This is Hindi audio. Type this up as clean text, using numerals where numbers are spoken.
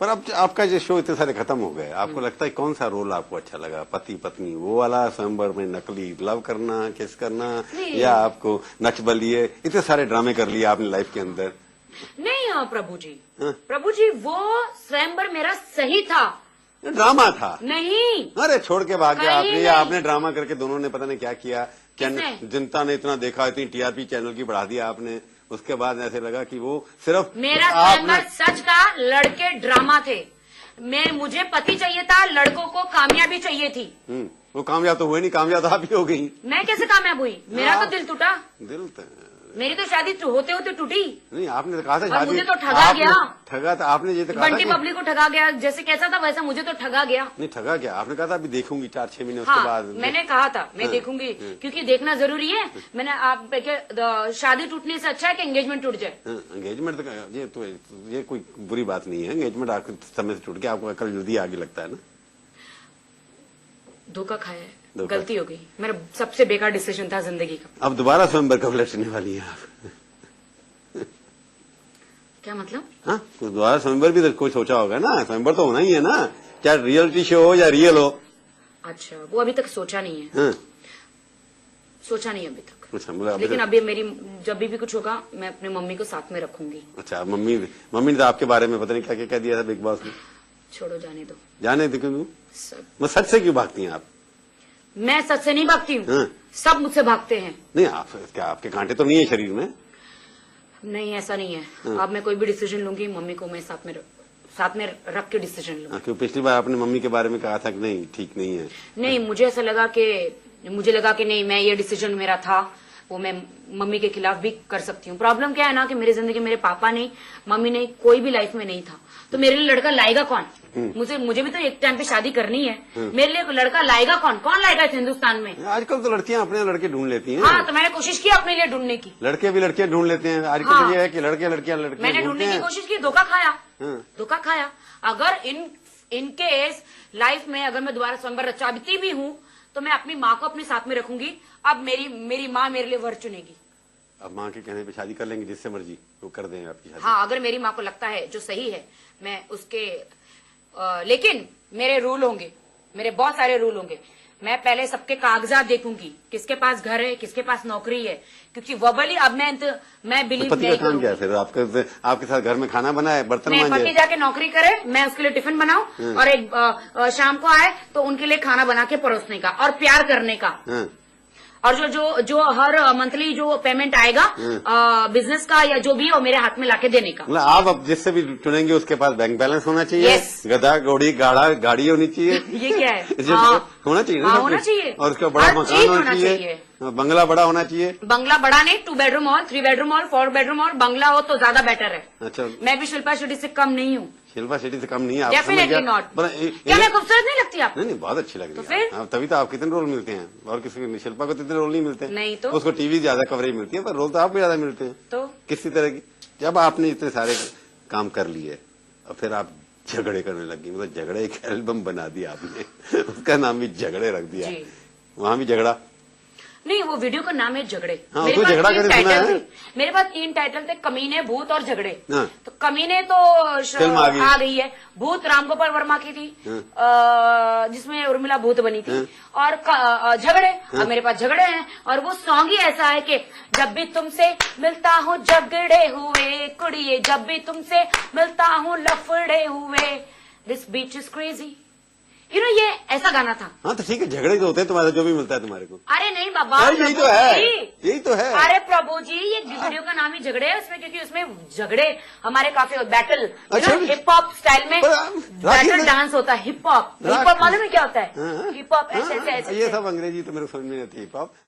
पर अब आपका जो शो इतने सारे खत्म हो गए, आपको लगता है कौन सा रोल आपको अच्छा लगा? पति पत्नी वो वाला, स्वयंवर में नकली लव करना, किस करना, या आपको नक्शबलिए? इतने सारे ड्रामे कर लिए आपने लाइफ के अंदर। नहीं हाँ प्रभु जी वो स्वयंवर मेरा सही था, ड्रामा था। नहीं अरे छोड़ के भाग गया आपने, नहीं। या आपने ड्रामा करके दोनों ने पता नहीं क्या किया, जनता ने इतना देखा, इतनी टीआरपी चैनल की बढ़ा दिया आपने, उसके बाद ऐसे लगा कि वो सिर्फ मेरा स्वयंवर सच था, लड़के ड्रामा थे। मुझे पति चाहिए था, लड़कों को कामयाबी चाहिए थी। वो कामयाब तो हुए नहीं, कामयाब आप ही हो गई। मैं कैसे कामयाब हुई? मेरा तो दिल टूटा। दिल मेरी तो शादी होते होते टूटी। नहीं, आपने तो कहा था शादी, मुझे तो ठगा गया। ठगा था आपने, ये तो कहा बंटी पब्लिक को ठगा गया, जैसे कैसा था वैसा मुझे तो ठगा गया। नहीं ठगा गया, आपने कहा था अभी देखूंगी 4-6 महीने हाँ, उसके बाद। मैंने कहा था मैं देखूंगी, क्योंकि देखना जरूरी है। मैंने आप शादी टूटने से अच्छा है कि एंगेजमेंट टूट जाए। एंगेजमेंट तो ये कोई बुरी बात नहीं है, एंगेजमेंट आपके समय से टूट गया, आपको अकल जल्दी आगे लगता है ना। धोखा खाया है, गलती हो गई, मेरा सबसे बेकार डिसीजन था जिंदगी का। अब दोबारा स्वयंवर कब लटने वाली है आप? क्या मतलब? हाँ, दोबारा स्वयंवर भी तो कोई सोचा होगा ना, स्वयंवर तो होना ही है ना, चाहे रियलिटी शो हो या रियल हो। अच्छा, वो अभी तक सोचा नहीं है। हाँ। सोचा नहीं अभी तक। अच्छा, लेकिन अभी मेरी जब भी कुछ होगा मैं अपनी मम्मी को साथ में रखूंगी। अच्छा, मम्मी ने तो आपके बारे में पता नहीं क्या क्या कह दिया था बिग बॉस ने। छोड़ो, जाने दो। जाने दो, क्यों? सच से क्यों भागती हैं आप? मैं सच से नहीं भागती हूँ। हाँ। सब मुझसे भागते हैं। नहीं, क्या आपके कांटे तो नहीं है शरीर में? नहीं, ऐसा नहीं है। अब मैं कोई भी डिसीजन लूंगी, मम्मी को मैं साथ में रख के डिसीजन लूंगी। क्यों पिछली बार आपने मम्मी के बारे में कहा था कि नहीं ठीक नहीं है? नहीं, मुझे ऐसा लगा कि नहीं, मैं ये डिसीजन मेरा था, वो मैं मम्मी के खिलाफ भी कर सकती हूँ। प्रॉब्लम क्या है ना कि मेरी जिंदगी मेरे पापा नहीं, मम्मी नहीं, कोई भी लाइफ में नहीं था, तो मेरे लिए लड़का लाएगा कौन? मुझे भी तो एक टाइम पे शादी करनी है। मेरे लिए लड़का लाएगा कौन लाएगा इस हिंदुस्तान में? आजकल तो लड़कियां अपने लड़के ढूंढ लेती हैं। हाँ, तो मैंने कोशिश की अपने लिए ढूंढने की। लड़के भी लड़कियां ढूंढ लेते हैं आजकल। हाँ। ये है कि लड़के मैंने ढूंढने की कोशिश की, धोखा खाया। अगर इन केस लाइफ में अगर मैं दोबारा स्वयंवर रचाती भी हूँ तो मैं अपनी माँ को अपने साथ में रखूंगी। अब मेरी माँ मेरे लिए वर चुनेगी। अब माँ के कहने पे शादी कर लेंगे, जिससे मर्जी वो कर देंगे आपकी शादी। हाँ, अगर मेरी माँ को लगता है जो सही है, मैं उसके लेकिन मेरे रूल होंगे, मेरे बहुत सारे रूल होंगे। मैं पहले सबके कागजात देखूंगी, किसके पास घर है, किसके पास नौकरी है, क्योंकि वर्बली अब मैं बिलीव नहीं करूंगी। क्या फिर आपके साथ घर में खाना बनाए, बर्तन मांजे? पति जाके नौकरी करे, मैं उसके लिए टिफिन बनाऊं और एक शाम को आए तो उनके लिए खाना बना के परोसने का और प्यार करने का। और जो हर मंथली जो पेमेंट आएगा बिजनेस का या जो भी हो, मेरे हाथ में लाके देने का। मतलब आप अब जिससे भी चुनेंगे उसके पास बैंक बैलेंस होना चाहिए। yes. गधा घोड़ी गाड़ी होनी चाहिए। ये क्या है? होना चाहिए ना, होना चाहिए। और उसका बड़ा मकान होना चाहिए, बंगला बड़ा होना चाहिए। बंगला बड़ा नहीं, 2 bedroom hall, 3 bedroom hall, 4 bedroom hall बंगला हो तो ज्यादा बेटर है। अच्छा, मैं भी शिल्पा शेट्टी से कम नहीं हूँ। शिल्पा शेट्टी से कम नहीं है? Definitely not. क्या मैं खूबसूरत नहीं लगती आप? नहीं, बहुत अच्छी लग रही है। तो तभी तो आप कितने रोल मिलते हैं, और किसी शिल्पा को इतने रोल नहीं मिलते हैं। नहीं तो उसको टीवी ज्यादा कवरेज मिलती है, पर रोल तो आपको ज्यादा मिलते हैं। तो किसी तरह की, जब आपने इतने सारे काम कर लिए और फिर आप झगड़े करने लगी, मतलब झगड़े एक एल्बम बना दिया आपने, उसका नाम भी झगड़े रख दिया। वहां भी झगड़ा नहीं, वो वीडियो का नाम है झगड़े। हाँ, मेरे पास 3 टाइटल थे, कमीने, भूत और झगड़े। हाँ। तो कमीने तो आ गई है, भूत रामगोपाल वर्मा की थी। हाँ। जिसमें उर्मिला भूत बनी थी। हाँ। और झगड़े। हाँ। मेरे पास झगड़े हैं, और वो सॉन्ग ही ऐसा है कि जब भी तुमसे मिलता हूँ झगड़े हुए कुड़िए, जब भी तुमसे मिलता हूँ लफड़े हुए, दिस बीच इज क्रेजी। ये ऐसा गाना था। हाँ, तो ठीक है, झगड़े जो होते हैं तुम्हारा, जो भी मिलता है तुम्हारे को। अरे नहीं बाबा, यही तो है, यही तो है। अरे प्रभु जी, ये वीडियो का नाम ही झगड़े है उसमें, क्योंकि उसमें झगड़े हमारे काफी बैटल, हिप हॉप स्टाइल में बैटल डांस होता है। हिप हॉप मालूम है क्या होता है? हिप हॉप ऐसे। ये सब अंग्रेजी तो मेरे समझ में नहीं आती, हिप हॉप।